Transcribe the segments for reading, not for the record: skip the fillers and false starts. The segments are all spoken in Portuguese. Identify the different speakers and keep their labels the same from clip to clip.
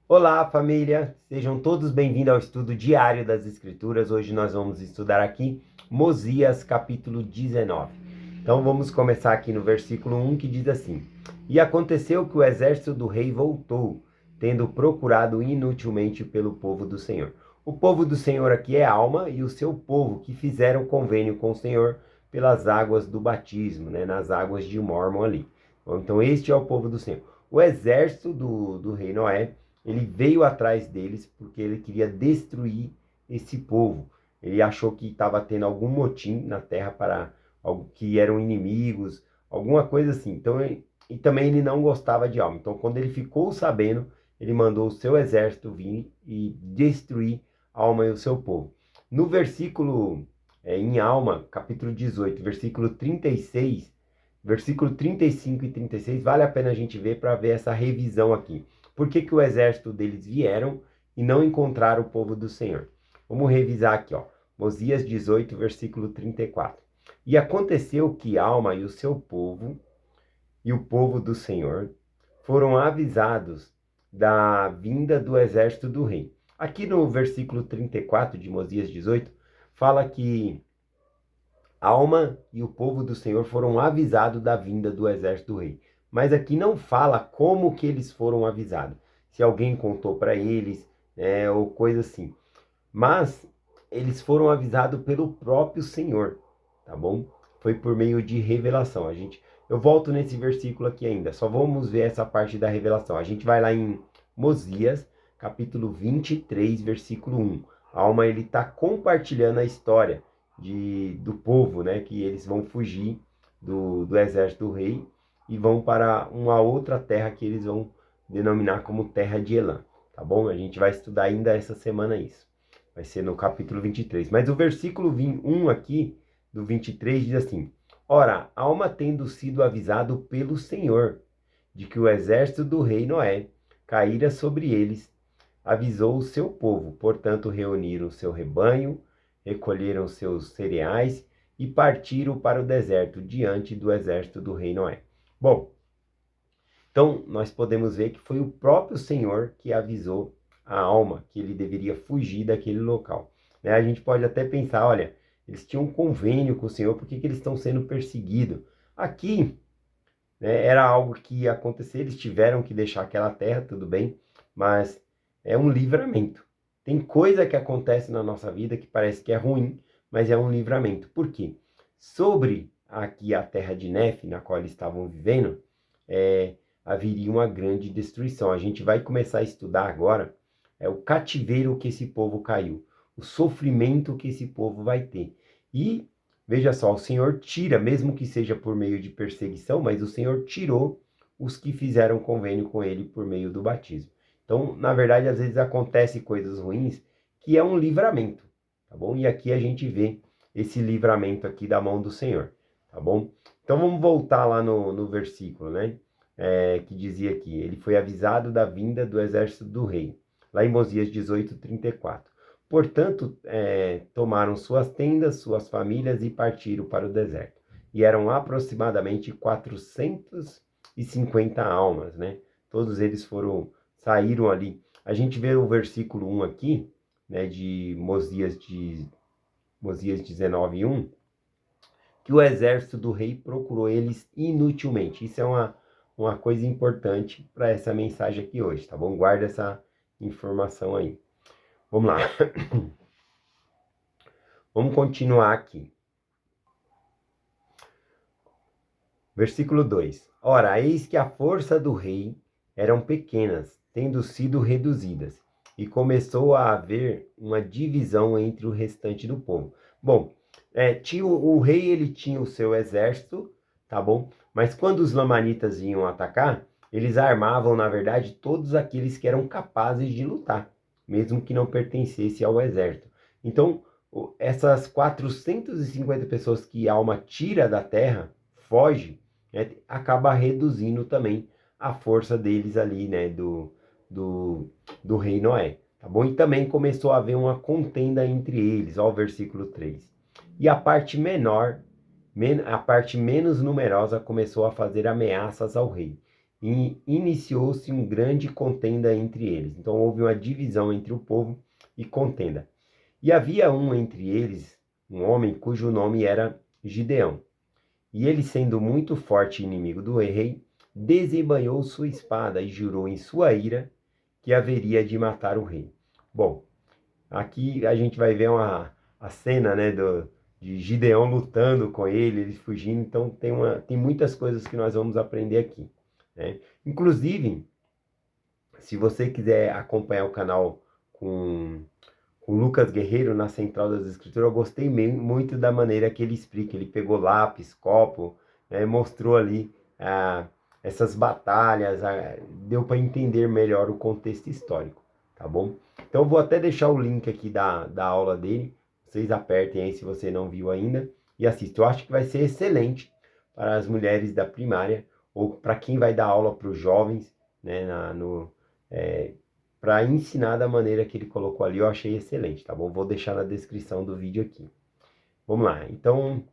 Speaker 1: Olá, família! Sejam todos bem-vindos ao estudo diário das Escrituras. Hoje nós vamos estudar aqui Mosias, capítulo 19. Então vamos começar aqui no versículo 1 que diz assim: E aconteceu que o exército do rei voltou, tendo procurado inutilmente pelo povo do Senhor. O povo do Senhor aqui é Alma e o seu povo que fizeram convênio com o Senhor pelas águas do batismo, nas águas de Mórmon ali. Então este é o povo do Senhor. O exército do rei Noé, ele veio atrás deles porque ele queria destruir esse povo. Ele achou que estava tendo algum motim na terra para algo que eram inimigos, alguma coisa assim. Então, e também ele não gostava de Alma. Então, quando ele ficou sabendo, ele mandou o seu exército vir e destruir Alma e o seu povo. No versículo, em Alma, capítulo 18, versículo 36, versículo 35 e 36, vale a pena a gente ver para ver essa revisão aqui. Por que o exército deles vieram e não encontraram o povo do Senhor? Vamos revisar aqui, ó. Mosias 18, versículo 34. E aconteceu que Alma e o seu povo, e o povo do Senhor, foram avisados da vinda do exército do rei. Aqui no versículo 34 de Mosias 18, fala que Alma e o povo do Senhor foram avisados da vinda do exército do rei. Mas aqui não fala como que eles foram avisados. Se alguém contou para eles, ou coisa assim. Mas eles foram avisados pelo próprio Senhor, tá bom? Foi por meio de revelação. Eu volto nesse versículo aqui ainda. Só vamos ver essa parte da revelação. A gente vai lá em Mosias, capítulo 23, versículo 1. A Alma, ele está compartilhando a história do povo, que eles vão fugir do exército do rei e vão para uma outra terra que eles vão denominar como terra de Elã, tá bom? A gente vai estudar ainda essa semana isso. Vai ser no capítulo 23. Mas o versículo 1 aqui, do 23, diz assim: Ora, Alma tendo sido avisado pelo Senhor de que o exército do rei Noé caíra sobre eles, avisou o seu povo. Portanto, reuniram o seu rebanho, recolheram seus cereais e partiram para o deserto diante do exército do rei Noé. Bom, então nós podemos ver que foi o próprio Senhor que avisou a Alma que ele deveria fugir daquele local. A gente pode até pensar, olha, eles tinham um convênio com o Senhor, por que eles estão sendo perseguidos? Aqui, era algo que ia acontecer, eles tiveram que deixar aquela terra, tudo bem, mas é um livramento. Tem coisa que acontece na nossa vida que parece que é ruim, mas é um livramento. Por quê? Sobre aqui a terra de Nefe, na qual eles estavam vivendo, haveria uma grande destruição. A gente vai começar a estudar agora o cativeiro que esse povo caiu, o sofrimento que esse povo vai ter. E veja só, o Senhor tira, mesmo que seja por meio de perseguição, mas o Senhor tirou os que fizeram convênio com ele por meio do batismo. Então, na verdade, às vezes acontecem coisas ruins que é um livramento, tá bom? E aqui a gente vê esse livramento aqui da mão do Senhor, tá bom? Então vamos voltar lá no versículo, que dizia aqui: ele foi avisado da vinda do exército do rei, lá em Mosias 18, 34. Portanto, tomaram suas tendas, suas famílias e partiram para o deserto. E eram aproximadamente 450 almas, Todos eles saíram ali. A gente vê o versículo 1 aqui, de Mosias 19, 1, que o exército do rei procurou eles inutilmente. Isso é uma coisa importante para essa mensagem aqui hoje, tá bom? Guarda essa informação aí. Vamos lá. Vamos continuar aqui. Versículo 2. Ora, eis que a força do rei eram pequenas, tendo sido reduzidas, e começou a haver uma divisão entre o restante do povo. Bom, o rei, ele tinha o seu exército, tá bom? Mas quando os lamanitas iam atacar, eles armavam, na verdade, todos aqueles que eram capazes de lutar, mesmo que não pertencesse ao exército. Então, essas 450 pessoas que a alma tira da terra, foge, acaba reduzindo também a força deles ali, do rei Noé, tá bom? E também começou a haver uma contenda entre eles, ó, o versículo 3. E a parte menor, a parte menos numerosa começou a fazer ameaças ao rei. e iniciou-se uma grande contenda entre eles. Então houve uma divisão entre o povo e contenda. E havia entre eles, um homem cujo nome era Gideão. E ele, sendo muito forte inimigo do rei, desembanhou sua espada e jurou em sua ira que haveria de matar o rei. Bom, aqui a gente vai ver a cena, né, de Gideão lutando com ele, eles fugindo. Então tem muitas coisas que nós vamos aprender aqui, né? Inclusive, se você quiser acompanhar o canal com o Lucas Guerreiro na Central das Escrituras, eu gostei muito da maneira que ele explica. Ele pegou lápis, copo, né, mostrou ali essas batalhas, deu para entender melhor o contexto histórico, tá bom? Então eu vou até deixar o link aqui da aula dele, vocês apertem aí se você não viu ainda e assistam. Eu acho que vai ser excelente para as mulheres da primária ou para quem vai dar aula para os jovens, né, para ensinar da maneira que ele colocou ali. Eu achei excelente, tá bom? Vou deixar na descrição do vídeo aqui. Vamos lá. Então,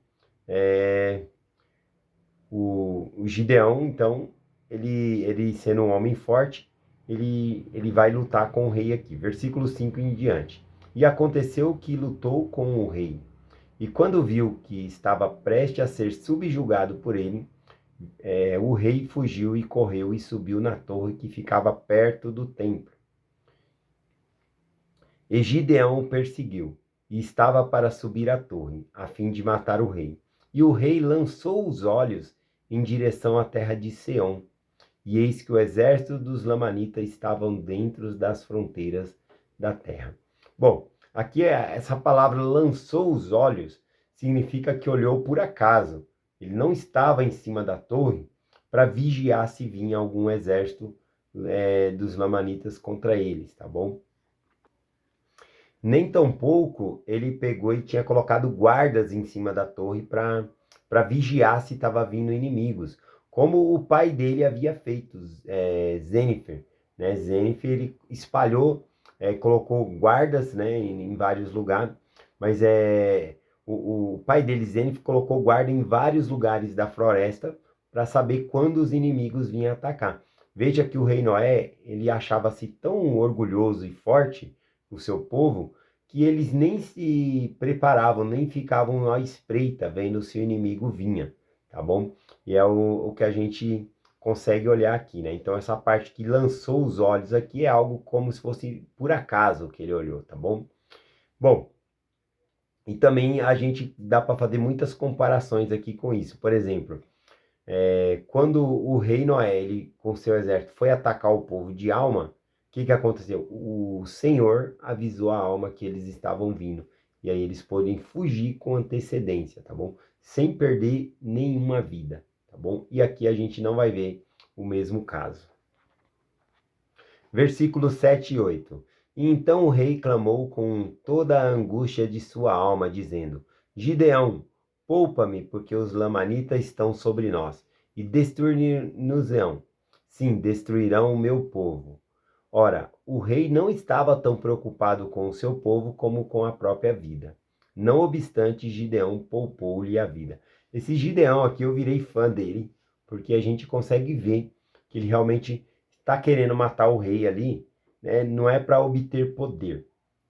Speaker 1: o Gideão, então, ele sendo um homem forte, ele vai lutar com o rei aqui. Versículo 5 em diante. E aconteceu que lutou com o rei. E quando viu que estava prestes a ser subjugado por ele, o rei fugiu e correu e subiu na torre que ficava perto do templo. E Gideão o perseguiu, e estava para subir à torre, a fim de matar o rei. E o rei lançou os olhos em direção à terra de Seom, e eis que o exército dos lamanitas estavam dentro das fronteiras da terra. Bom, aqui essa palavra lançou os olhos, significa que olhou por acaso. Ele não estava em cima da torre para vigiar se vinha algum exército dos lamanitas contra eles, tá bom? Nem tampouco ele pegou e tinha colocado guardas em cima da torre para vigiar se estava vindo inimigos, como o pai dele havia feito, Zênifer. Né? Zênifer, ele espalhou, colocou guardas, né, em vários lugares, mas o pai dele, Zênifer, colocou guarda em vários lugares da floresta para saber quando os inimigos vinham atacar. Veja que o rei Noé, ele achava-se tão orgulhoso e forte, o seu povo, que eles nem se preparavam, nem ficavam à espreita, vendo se o inimigo vinha, tá bom? E é o que a gente consegue olhar aqui, né? Então, essa parte que lançou os olhos aqui é algo como se fosse por acaso que ele olhou, tá bom? Bom, e também a gente dá para fazer muitas comparações aqui com isso. Por exemplo, quando o rei Noé, ele, com seu exército, foi atacar o povo de Alma, o que aconteceu? O Senhor avisou a Alma que eles estavam vindo. E aí eles podem fugir com antecedência, tá bom? Sem perder nenhuma vida, tá bom? E aqui a gente não vai ver o mesmo caso. Versículos 7 e 8. E então o rei clamou com toda a angústia de sua alma, dizendo: Gideão, poupa-me, porque os lamanitas estão sobre nós, e destruir-nos-ão. Sim, destruirão o meu povo. Ora, o rei não estava tão preocupado com o seu povo como com a própria vida. Não obstante, Gideão poupou-lhe a vida. Esse Gideão aqui, eu virei fã dele, porque a gente consegue ver que ele realmente está querendo matar o rei ali, né? Não é para obter poder.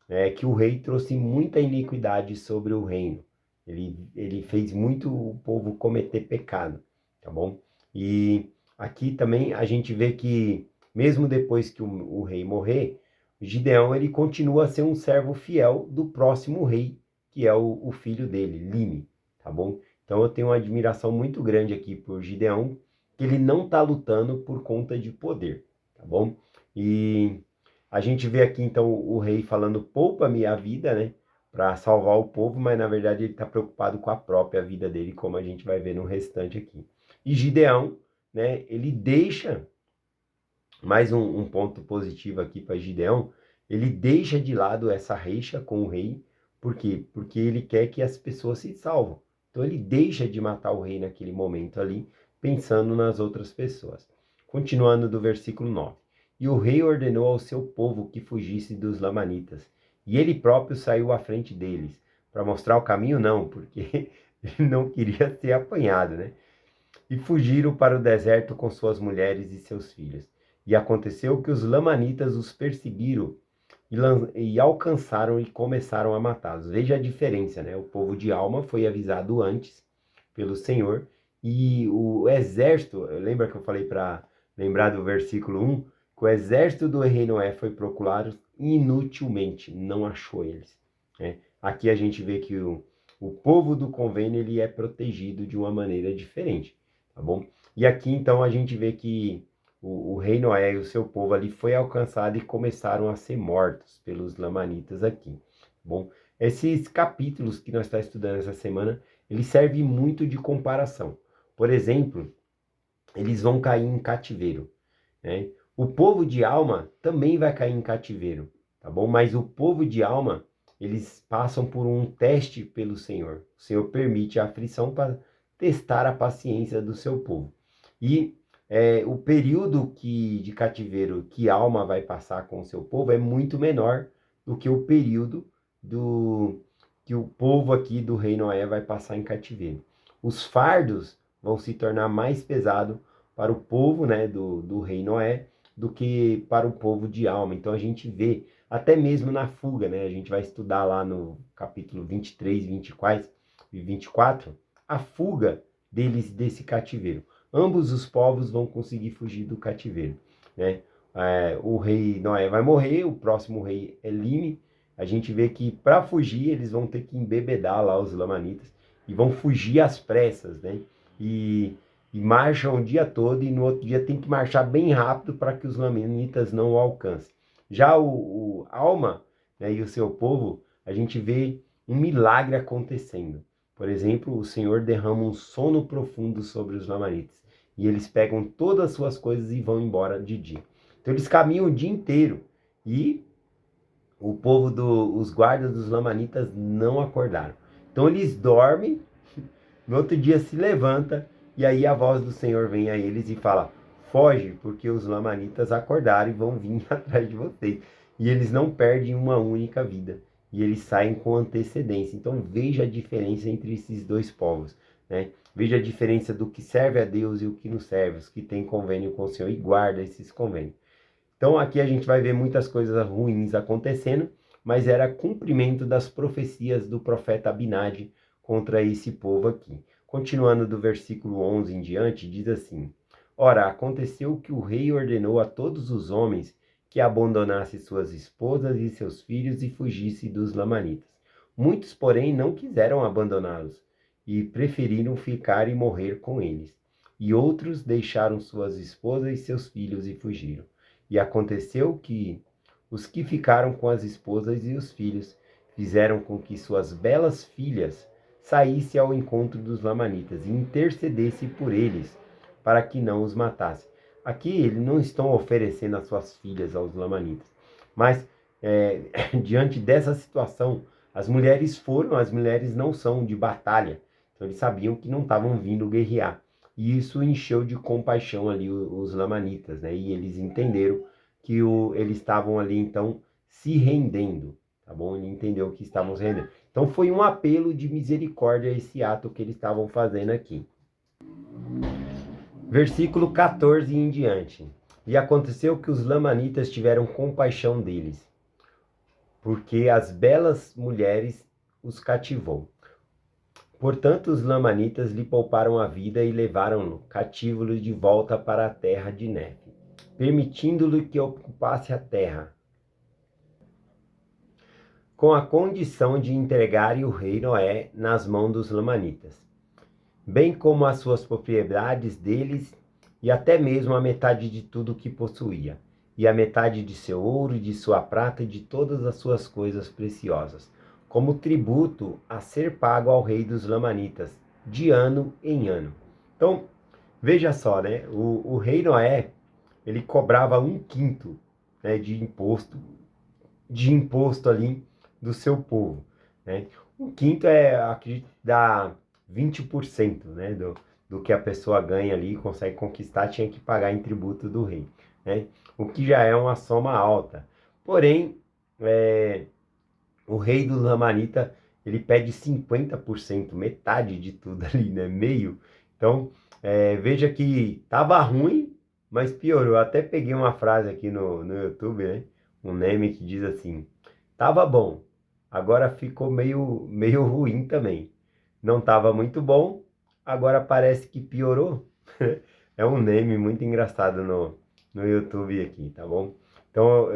Speaker 1: É que o rei trouxe muita iniquidade sobre o reino. Ele fez muito o povo cometer pecado, tá bom? E aqui também a gente vê que mesmo depois que o rei morrer, Gideão ele continua a ser um servo fiel do próximo rei, que é o filho dele, Lime, tá bom? Então eu tenho uma admiração muito grande aqui por Gideão, que ele não está lutando por conta de poder, tá bom? E a gente vê aqui então o rei falando: poupa-me a vida, né? Para salvar o povo, mas na verdade ele está preocupado com a própria vida dele, como a gente vai ver no restante aqui. E Gideão, né? Ele deixa mais um ponto positivo aqui para Gideão, ele deixa de lado essa rixa com o rei. Por quê? Porque ele quer que as pessoas se salvam. Então ele deixa de matar o rei naquele momento ali, pensando nas outras pessoas. Continuando do versículo 9. E o rei ordenou ao seu povo que fugisse dos lamanitas, e ele próprio saiu à frente deles. Para mostrar o caminho, não, porque ele não queria ser apanhado, né? e fugiram para o deserto com suas mulheres e seus filhos. E aconteceu que os lamanitas os perseguiram e alcançaram e começaram a matá-los. Veja a diferença, né? O povo de Alma foi avisado antes pelo Senhor, e o exército, lembra que eu falei para lembrar do versículo 1, que o exército do rei Noé foi procurado inutilmente, não achou eles, né? Aqui a gente vê que o povo do convênio ele é protegido de uma maneira diferente, tá bom? E aqui então a gente vê que o rei Noé e o seu povo ali foi alcançado e começaram a ser mortos pelos lamanitas aqui, tá bom? Esses capítulos que nós estamos estudando essa semana, eles servem muito de comparação. Por exemplo, eles vão cair em cativeiro, né? O povo de Alma também vai cair em cativeiro, tá bom? Mas o povo de Alma, eles passam por um teste pelo Senhor. O Senhor permite a aflição para testar a paciência do seu povo. E o período de cativeiro que Alma vai passar com o seu povo é muito menor do que o período que o povo aqui do rei Noé vai passar em cativeiro. Os fardos vão se tornar mais pesados para o povo, né, do rei Noé, do que para o povo de Alma. Então a gente vê, até mesmo na fuga, né, a gente vai estudar lá no capítulo 23, 24, a fuga deles desse cativeiro. Ambos os povos vão conseguir fugir do cativeiro, né? O rei Noé vai morrer, o próximo rei é Lime. A gente vê que para fugir eles vão ter que embebedar lá os lamanitas e vão fugir às pressas, né? E marcham o dia todo, e no outro dia tem que marchar bem rápido para que os lamanitas não o alcancem. Já o Alma, né, e o seu povo, a gente vê um milagre acontecendo. Por exemplo, o Senhor derrama um sono profundo sobre os lamanitas, e eles pegam todas as suas coisas e vão embora de dia. Então eles caminham o dia inteiro, e o povo os guardas dos lamanitas não acordaram. Então eles dormem, no outro dia se levanta, e aí a voz do Senhor vem a eles e fala: foge, porque os lamanitas acordaram e vão vir atrás de vocês. E eles não perdem uma única vida, e eles saem com antecedência. Então veja a diferença entre esses dois povos, né? Veja a diferença do que serve a Deus e o que não serve, os que têm convênio com o Senhor e guarda esses convênios. Então aqui a gente vai ver muitas coisas ruins acontecendo, mas era cumprimento das profecias do profeta Abinadi contra esse povo aqui. Continuando do versículo 11 em diante, diz assim: ora, aconteceu que o rei ordenou a todos os homens que abandonassem suas esposas e seus filhos e fugissem dos lamanitas. Muitos, porém, não quiseram abandoná-los e preferiram ficar e morrer com eles. E outros deixaram suas esposas e seus filhos e fugiram. E aconteceu que os que ficaram com as esposas e os filhos fizeram com que suas belas filhas saíssem ao encontro dos lamanitas e intercedessem por eles, para que não os matassem. Aqui eles não estão oferecendo as suas filhas aos lamanitas, mas diante dessa situação, as mulheres não são de batalha, então eles sabiam que não estavam vindo guerrear. E isso encheu de compaixão ali os lamanitas, né? E eles entenderam que eles estavam ali, então, se rendendo, tá bom? Ele entendeu que estavam se rendendo. Então foi um apelo de misericórdia esse ato que eles estavam fazendo aqui. Versículo 14 em diante. E aconteceu que os lamanitas tiveram compaixão deles, porque as belas mulheres os cativou. Portanto, os lamanitas lhe pouparam a vida e levaram-no cativo de volta para a terra de Nefe, permitindo-lhe que ocupasse a terra, com a condição de entregarem o rei Noé nas mãos dos lamanitas, bem como as suas propriedades deles, e até mesmo a metade de tudo o que possuía, e a metade de seu ouro, de sua prata e de todas as suas coisas preciosas, como tributo a ser pago ao rei dos lamanitas, de ano em ano. Então, veja só, né? O rei Noé, ele cobrava 1/5, né, de imposto ali do seu povo, né? 1/5 acredito, dá 20%, né, do que a pessoa ganha ali, consegue conquistar, tinha que pagar em tributo do rei, né? O que já é uma soma alta. Porém, o rei do Lamanita, ele pede 50%, metade de tudo ali, né? Meio. Então, Veja que estava ruim, mas piorou. Eu até peguei uma frase aqui no YouTube, né? Um meme que diz assim: tava bom, agora ficou meio ruim também. Não tava muito bom, agora parece que piorou. É um meme muito engraçado no YouTube aqui, tá bom? Então,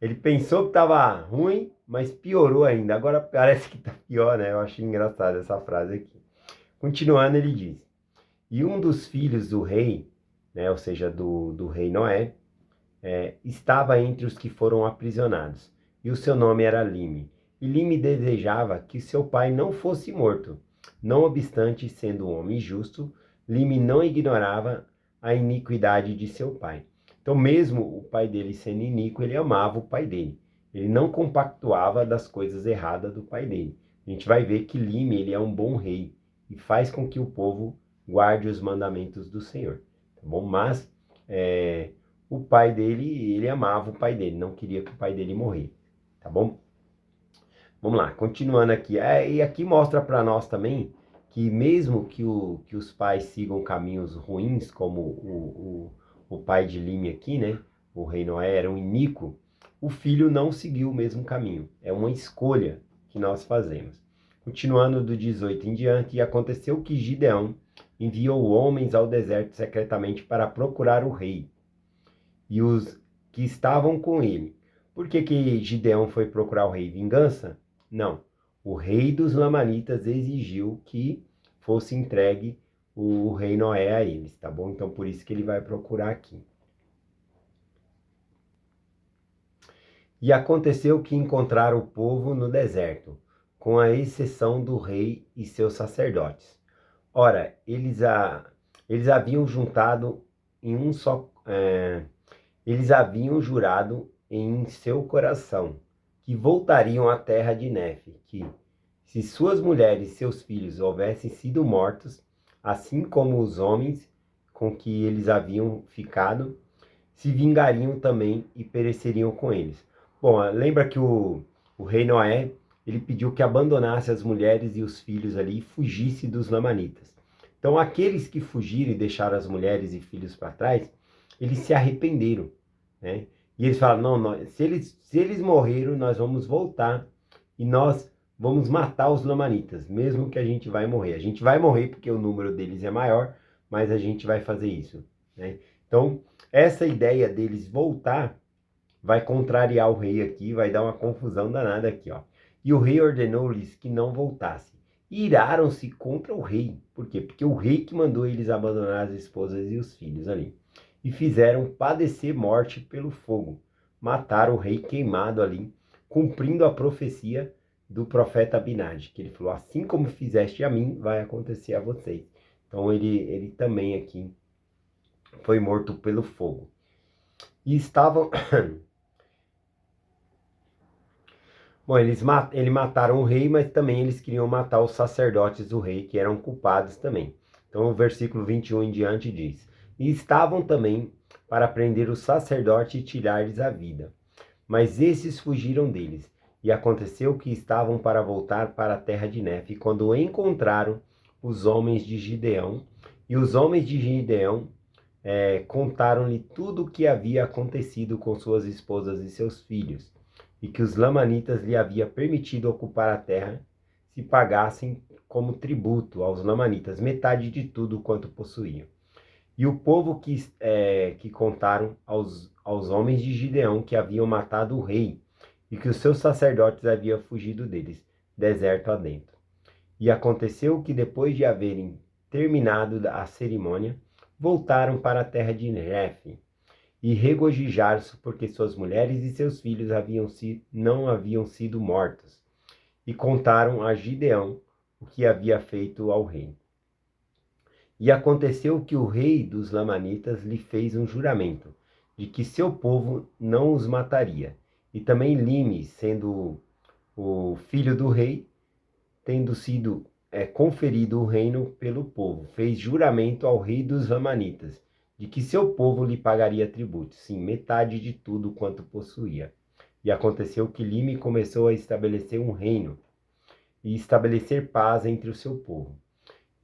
Speaker 1: ele pensou que tava ruim, mas piorou ainda. Agora parece que tá pior, né? Eu achei engraçado essa frase aqui. Continuando, ele diz: e um dos filhos do rei, né, ou seja, do rei Noé, estava entre os que foram aprisionados, e o seu nome era Lime. E Lime desejava que seu pai não fosse morto. Não obstante, sendo um homem justo, Lime não ignorava a iniquidade de seu pai. Então, mesmo o pai dele sendo iníquo, ele amava o pai dele. Ele não compactuava das coisas erradas do pai dele. A gente vai ver que Lime, ele é um bom rei e faz com que o povo guarde os mandamentos do Senhor. Tá bom? Mas o pai dele, ele amava o pai dele, não queria que o pai dele morresse, tá bom? Vamos lá, continuando aqui. E aqui mostra para nós também que mesmo que os pais sigam caminhos ruins, como o pai de Lime aqui, né? O rei Noé era um iníquo, o filho não seguiu o mesmo caminho. É uma escolha que nós fazemos. Continuando do 18 em diante, e aconteceu que Gideão enviou homens ao deserto secretamente para procurar o rei e os que estavam com ele. Por que Gideão foi procurar o rei? Vingança? Não. O rei dos Lamanitas exigiu que fosse entregue o rei Noé a eles, tá bom? Então por isso que ele vai procurar aqui. E aconteceu que encontraram o povo no deserto, com a exceção do rei e seus sacerdotes. Ora, eles haviam juntado em um só. Eles haviam jurado em seu coração que voltariam à terra de Nefe, que, se suas mulheres e seus filhos houvessem sido mortos, assim como os homens com que eles haviam ficado, se vingariam também e pereceriam com eles. Bom, lembra que o rei Noé, ele pediu que abandonasse as mulheres e os filhos ali e fugisse dos lamanitas. Então, aqueles que fugiram e deixaram as mulheres e filhos para trás, eles se arrependeram, né? E eles falaram, não, se eles morreram, nós vamos voltar e nós vamos matar os lamanitas, mesmo que a gente vai morrer. A gente vai morrer porque o número deles é maior, mas a gente vai fazer isso, né? Então, essa ideia deles voltar vai contrariar o rei aqui, vai dar uma confusão danada aqui, ó. E o rei ordenou-lhes que não voltassem. Iraram-se contra o rei. Por quê? Porque o rei que mandou eles abandonar as esposas e os filhos ali. E fizeram padecer morte pelo fogo. Mataram o rei queimado ali, cumprindo a profecia do profeta Abinadi, que ele falou, assim como fizeste a mim, vai acontecer a vocês. Então ele também aqui foi morto pelo fogo. E estavam... Bom, eles mataram o rei, mas também eles queriam matar os sacerdotes do rei, que eram culpados também. Então, o versículo 21 em diante diz: e estavam também para prender os sacerdotes e tirar-lhes a vida. Mas esses fugiram deles. E aconteceu que estavam para voltar para a terra de Nefe, quando encontraram os homens de Gideão. E os homens de Gideão contaram-lhe tudo o que havia acontecido com suas esposas e seus filhos, e que os lamanitas lhe havia permitido ocupar a terra, se pagassem como tributo aos lamanitas metade de tudo quanto possuíam. E o povo que contaram aos homens de Gideão que haviam matado o rei, e que os seus sacerdotes haviam fugido deles, deserto adentro. E aconteceu que depois de haverem terminado a cerimônia, voltaram para a terra de Nefe, e regozijaram-se porque suas mulheres e seus filhos não haviam sido mortos. E contaram a Gideão o que havia feito ao rei. E aconteceu que o rei dos Lamanitas lhe fez um juramento, de que seu povo não os mataria. E também Lime, sendo o filho do rei, tendo sido conferido o reino pelo povo, fez juramento ao rei dos Lamanitas, de que seu povo lhe pagaria tributo, sim, metade de tudo quanto possuía. E aconteceu que Lime começou a estabelecer um reino e estabelecer paz entre o seu povo.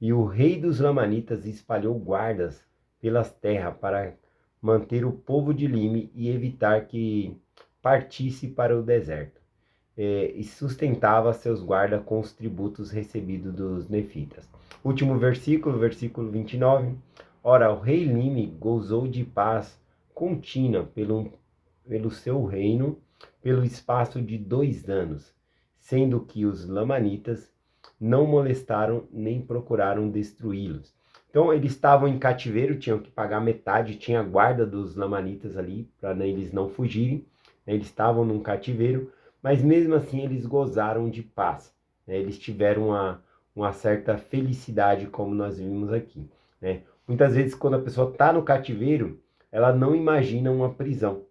Speaker 1: E o rei dos Lamanitas espalhou guardas pelas terras para manter o povo de Lime e evitar que partisse para o deserto. E sustentava seus guardas com os tributos recebidos dos nefitas. Último versículo, versículo 29. Ora, o rei Lime gozou de paz contínua pelo seu reino, pelo espaço de 2 anos, sendo que os lamanitas não molestaram nem procuraram destruí-los. Então eles estavam em cativeiro, tinham que pagar metade, tinha a guarda dos lamanitas ali, para eles não fugirem, né? Eles estavam num cativeiro, mas mesmo assim eles gozaram de paz, né? Eles tiveram uma certa felicidade, como nós vimos aqui, né? Muitas vezes quando a pessoa está no cativeiro, ela não imagina uma prisão,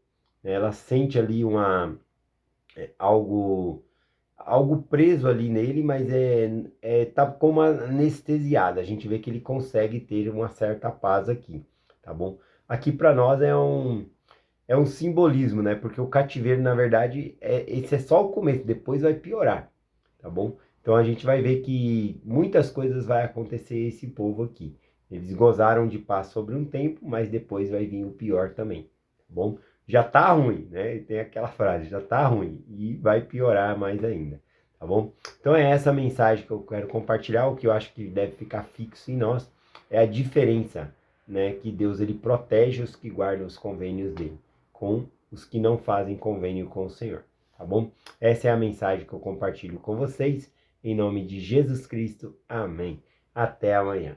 Speaker 1: né? Ela sente ali algo preso ali nele, mas tá como anestesiado. A gente vê que ele consegue ter uma certa paz aqui, tá bom? Aqui para nós é um simbolismo, né? Porque o cativeiro, na verdade, esse é só o começo, depois vai piorar, tá bom? Então a gente vai ver que muitas coisas vai acontecer a esse povo aqui. Eles gozaram de paz sobre um tempo, mas depois vai vir o pior também, tá bom? Já tá ruim, né? Tem aquela frase, já tá ruim e vai piorar mais ainda, tá bom? Então é essa mensagem que eu quero compartilhar, o que eu acho que deve ficar fixo em nós é a diferença, né? Que Deus ele protege os que guardam os convênios dele com os que não fazem convênio com o Senhor, tá bom? Essa é a mensagem que eu compartilho com vocês, em nome de Jesus Cristo, amém. Até amanhã.